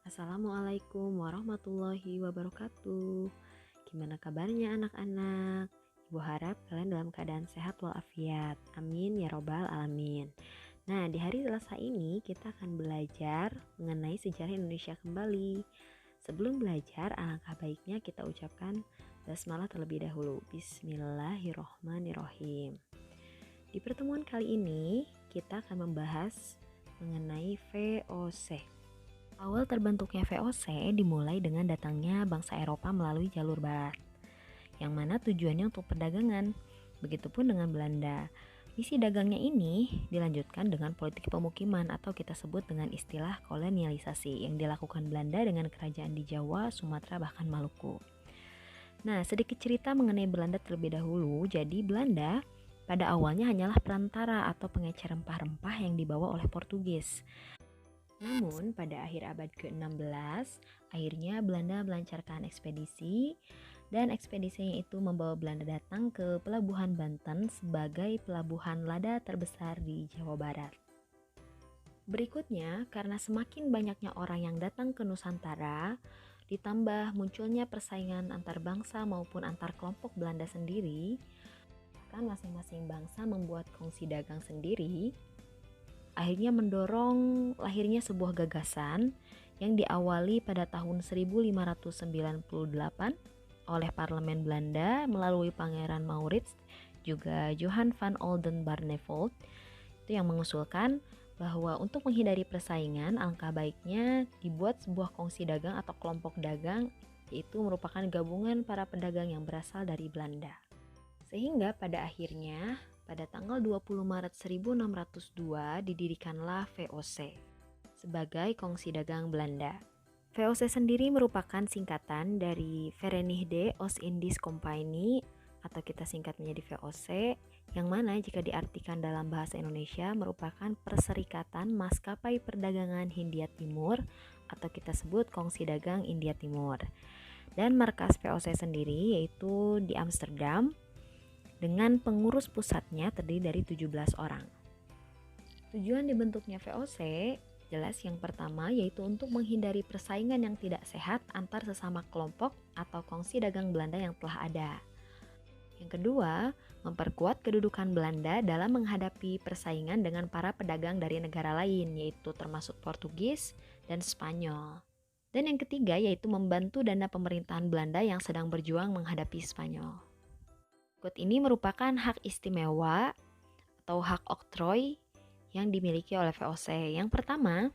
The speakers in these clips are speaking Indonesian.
Assalamualaikum warahmatullahi wabarakatuh. Gimana kabarnya anak-anak? Ibu harap kalian dalam keadaan sehat walafiat. Amin ya robbal alamin. Nah, di hari Selasa ini kita akan belajar mengenai sejarah Indonesia kembali. Sebelum belajar, alangkah baiknya kita ucapkan basmalah terlebih dahulu. Bismillahirrohmanirrohim. Di pertemuan kali ini, kita akan membahas mengenai VOC. Awal terbentuknya VOC dimulai dengan datangnya bangsa Eropa melalui jalur barat, yang mana tujuannya untuk perdagangan. Begitupun dengan Belanda. Misi dagangnya ini dilanjutkan dengan politik pemukiman atau kita sebut dengan istilah kolonialisasi yang dilakukan Belanda dengan kerajaan di Jawa, Sumatera, bahkan Maluku. Nah, sedikit cerita mengenai Belanda terlebih dahulu. Jadi Belanda pada awalnya hanyalah perantara atau pengecer rempah-rempah yang dibawa oleh Portugis. Namun pada akhir abad ke-16, akhirnya Belanda melancarkan ekspedisi dan ekspedisinya itu membawa Belanda datang ke Pelabuhan Banten sebagai pelabuhan lada terbesar di Jawa Barat. Berikutnya, karena semakin banyaknya orang yang datang ke Nusantara, ditambah munculnya persaingan antar bangsa maupun antar kelompok Belanda sendiri, kan masing-masing bangsa membuat kongsi dagang sendiri, akhirnya mendorong lahirnya sebuah gagasan yang diawali pada tahun 1598 oleh Parlemen Belanda melalui Pangeran Maurits juga Johan van Oldenbarneveldt, itu yang mengusulkan bahwa untuk menghindari persaingan alangkah baiknya dibuat sebuah kongsi dagang atau kelompok dagang, yaitu merupakan gabungan para pedagang yang berasal dari Belanda. Sehingga pada akhirnya pada tanggal 20 Maret 1602 didirikanlah VOC sebagai Kongsi Dagang Belanda. VOC sendiri merupakan singkatan dari Verenigde Oost-Indisch Compagnie atau kita singkat menjadi VOC, yang mana jika diartikan dalam bahasa Indonesia merupakan Perserikatan Maskapai Perdagangan Hindia Timur atau kita sebut Kongsi Dagang India Timur. Dan markas VOC sendiri yaitu di Amsterdam, dengan pengurus pusatnya terdiri dari 17 orang. Tujuan dibentuknya VOC jelas yang pertama yaitu untuk menghindari persaingan yang tidak sehat antar sesama kelompok atau kongsi dagang Belanda yang telah ada. Yang kedua, memperkuat kedudukan Belanda dalam menghadapi persaingan dengan para pedagang dari negara lain, yaitu termasuk Portugis dan Spanyol. Dan yang ketiga yaitu membantu dana pemerintahan Belanda yang sedang berjuang menghadapi Spanyol. Berikut ini merupakan hak istimewa atau hak oktroy yang dimiliki oleh VOC. Yang pertama,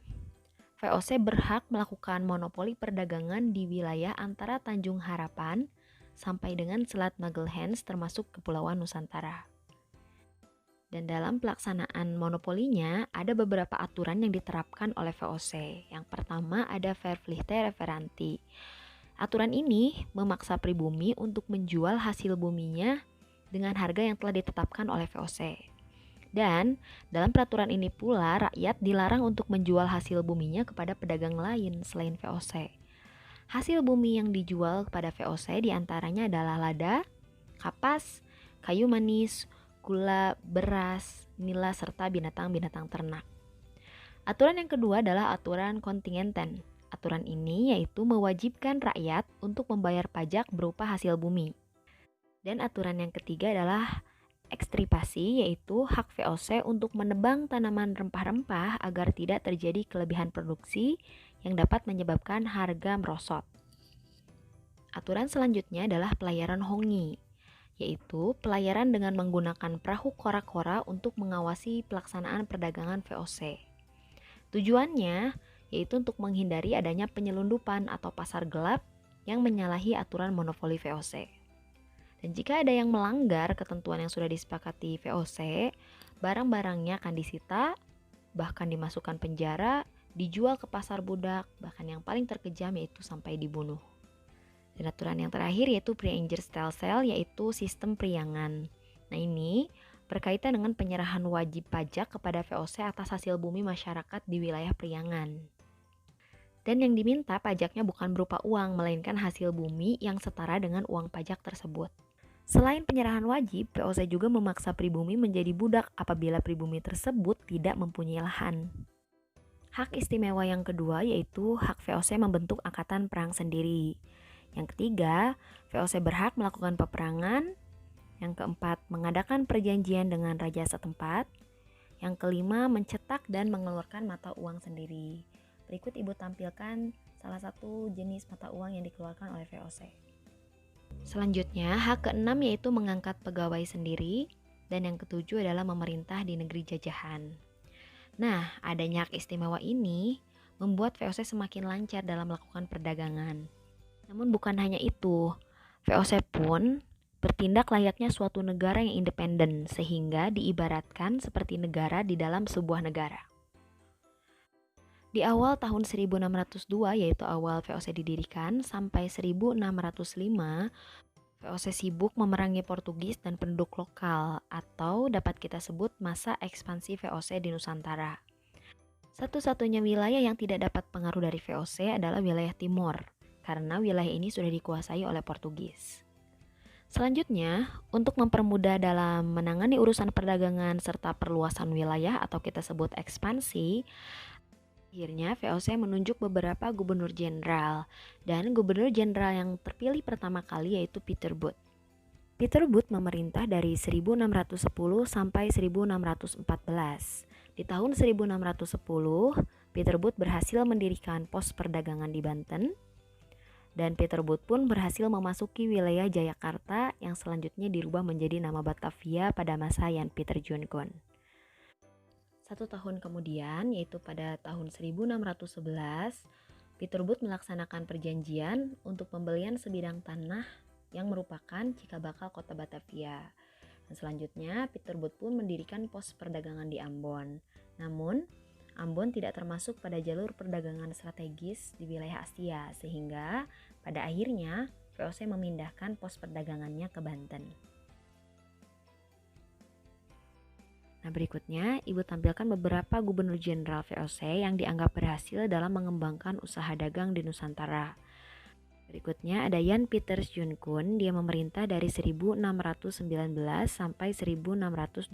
VOC berhak melakukan monopoli perdagangan di wilayah antara Tanjung Harapan sampai dengan Selat Magelhans termasuk Kepulauan Nusantara. Dan dalam pelaksanaan monopolinya ada beberapa aturan yang diterapkan oleh VOC. Yang pertama ada Verpflichte Referanti. Aturan ini memaksa pribumi untuk menjual hasil buminya dengan harga yang telah ditetapkan oleh VOC. Dan dalam peraturan ini pula rakyat dilarang untuk menjual hasil buminya kepada pedagang lain selain VOC. Hasil bumi yang dijual kepada VOC diantaranya adalah lada, kapas, kayu manis, gula, beras, nila, serta binatang-binatang ternak. Aturan yang kedua adalah aturan kontingenten. Aturan ini yaitu mewajibkan rakyat untuk membayar pajak berupa hasil bumi. Dan aturan yang ketiga adalah ekstripasi, yaitu hak VOC untuk menebang tanaman rempah-rempah agar tidak terjadi kelebihan produksi yang dapat menyebabkan harga merosot. Aturan selanjutnya adalah pelayaran hongi, yaitu pelayaran dengan menggunakan perahu kora-kora untuk mengawasi pelaksanaan perdagangan VOC. Tujuannya yaitu untuk menghindari adanya penyelundupan atau pasar gelap yang menyalahi aturan monopoli VOC. Dan jika ada yang melanggar ketentuan yang sudah disepakati VOC, barang-barangnya akan disita, bahkan dimasukkan penjara, dijual ke pasar budak, bahkan yang paling terkejam yaitu sampai dibunuh. Dan aturan yang terakhir yaitu Pre-Eingerstelcel, yaitu sistem priangan. Nah ini berkaitan dengan penyerahan wajib pajak kepada VOC atas hasil bumi masyarakat di wilayah priangan. Dan yang diminta pajaknya bukan berupa uang, melainkan hasil bumi yang setara dengan uang pajak tersebut. Selain penyerahan wajib, VOC juga memaksa pribumi menjadi budak apabila pribumi tersebut tidak mempunyai lahan. Hak istimewa yang kedua yaitu hak VOC membentuk angkatan perang sendiri. Yang ketiga, VOC berhak melakukan peperangan. Yang keempat, mengadakan perjanjian dengan raja setempat. Yang kelima, mencetak dan mengeluarkan mata uang sendiri. Berikut Ibu tampilkan salah satu jenis mata uang yang dikeluarkan oleh VOC. Selanjutnya, hak keenam yaitu mengangkat pegawai sendiri. Dan yang ketujuh adalah memerintah di negeri jajahan. Nah, adanya hak istimewa ini membuat VOC semakin lancar dalam melakukan perdagangan. Namun bukan hanya itu, VOC pun bertindak layaknya suatu negara yang independen, sehingga diibaratkan seperti negara di dalam sebuah negara. Di awal tahun 1602, yaitu awal VOC didirikan, sampai 1605, VOC sibuk memerangi Portugis dan penduduk lokal, atau dapat kita sebut masa ekspansi VOC di Nusantara. Satu-satunya wilayah yang tidak dapat pengaruh dari VOC adalah wilayah Timor, karena wilayah ini sudah dikuasai oleh Portugis. Selanjutnya, untuk mempermudah dalam menangani urusan perdagangan serta perluasan wilayah atau kita sebut ekspansi, akhirnya VOC menunjuk beberapa gubernur jenderal, dan gubernur jenderal yang terpilih pertama kali yaitu Peter Booth. Peter Booth memerintah dari 1610 sampai 1614. Di tahun 1610, Peter Booth berhasil mendirikan pos perdagangan di Banten, dan Peter Booth pun berhasil memasuki wilayah Jayakarta yang selanjutnya dirubah menjadi nama Batavia pada masa Jan Pieter Jonkon. 1 tahun kemudian, yaitu pada tahun 1611, Peter Booth melaksanakan perjanjian untuk pembelian sebidang tanah yang merupakan cikal bakal kota Batavia. Dan selanjutnya, Peter Booth pun mendirikan pos perdagangan di Ambon. Namun, Ambon tidak termasuk pada jalur perdagangan strategis di wilayah Asia, sehingga pada akhirnya VOC memindahkan pos perdagangannya ke Banten. Nah, berikutnya Ibu tampilkan beberapa gubernur jenderal VOC yang dianggap berhasil dalam mengembangkan usaha dagang di Nusantara. Berikutnya ada Jan Pieter Jonkon, dia memerintah dari 1619 sampai 1629.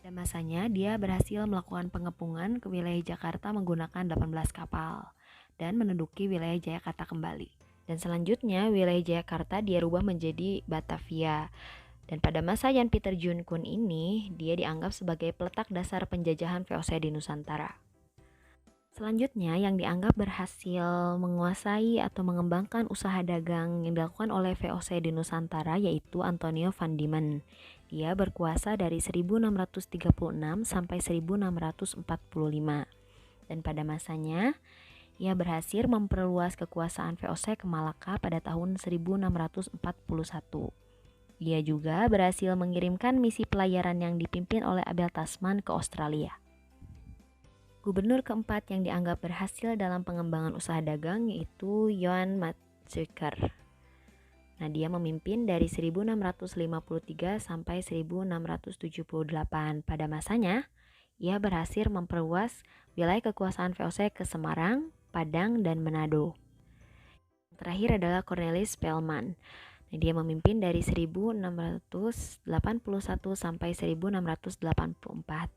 Pada masanya dia berhasil melakukan pengepungan ke wilayah Jakarta menggunakan 18 kapal dan menduduki wilayah Jayakarta kembali. Dan selanjutnya wilayah Jayakarta dia rubah menjadi Batavia. Dan pada masa Jan Pieter Jonkon ini, dia dianggap sebagai peletak dasar penjajahan VOC di Nusantara. Selanjutnya, yang dianggap berhasil menguasai atau mengembangkan usaha dagang yang dilakukan oleh VOC di Nusantara yaitu Antonio van Diemen. Dia berkuasa dari 1636 sampai 1645. Dan pada masanya, ia berhasil memperluas kekuasaan VOC ke Malaka pada tahun 1641. Dia juga berhasil mengirimkan misi pelayaran yang dipimpin oleh Abel Tasman ke Australia. Gubernur keempat yang dianggap berhasil dalam pengembangan usaha dagang yaitu Johan Matsuyker. Nah, dia memimpin dari 1653 sampai 1678. Pada masanya, ia berhasil memperluas wilayah kekuasaan VOC ke Semarang, Padang, dan Manado. Terakhir adalah Cornelis Spelman. Nah, dia memimpin dari 1681 sampai 1684.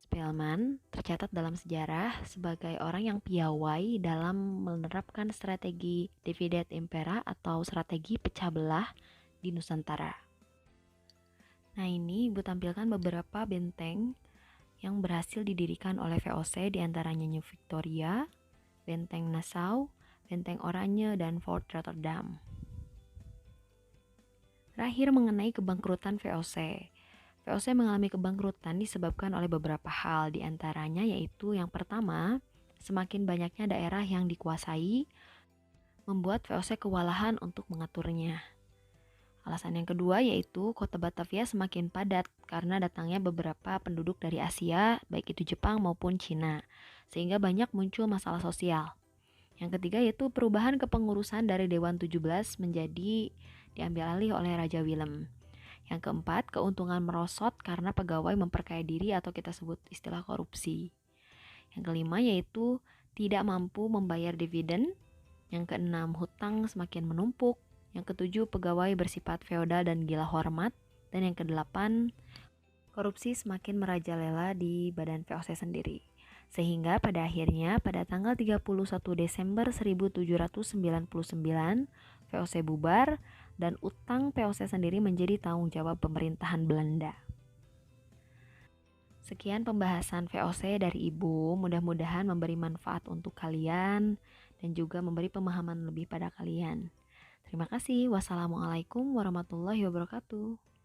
Spelman tercatat dalam sejarah sebagai orang yang piawai dalam menerapkan strategi divide impera atau strategi pecah belah di Nusantara. Nah, ini Ibu tampilkan beberapa benteng yang berhasil didirikan oleh VOC, diantaranya New Victoria, Benteng Nassau, Benteng Oranje, dan Fort Rotterdam. Terakhir mengenai kebangkrutan VOC. VOC mengalami kebangkrutan disebabkan oleh beberapa hal, diantaranya yaitu yang pertama, semakin banyaknya daerah yang dikuasai, membuat VOC kewalahan untuk mengaturnya. Alasan yang kedua yaitu kota Batavia semakin padat karena datangnya beberapa penduduk dari Asia, baik itu Jepang maupun Cina, sehingga banyak muncul masalah sosial. Yang ketiga yaitu perubahan kepengurusan dari Dewan 17 menjadi diambil alih oleh Raja Willem. Yang keempat, keuntungan merosot karena pegawai memperkaya diri atau kita sebut istilah korupsi. Yang kelima yaitu tidak mampu membayar dividen. Yang keenam, hutang semakin menumpuk. Yang ketujuh, pegawai bersifat feodal dan gila hormat. Dan yang kedelapan, korupsi semakin merajalela di badan VOC sendiri. Sehingga pada akhirnya pada tanggal 31 Desember 1799 VOC bubar dan utang VOC sendiri menjadi tanggung jawab pemerintahan Belanda. Sekian pembahasan VOC dari Ibu, mudah-mudahan memberi manfaat untuk kalian dan juga memberi pemahaman lebih pada kalian. Terima kasih. Wassalamualaikum warahmatullahi wabarakatuh.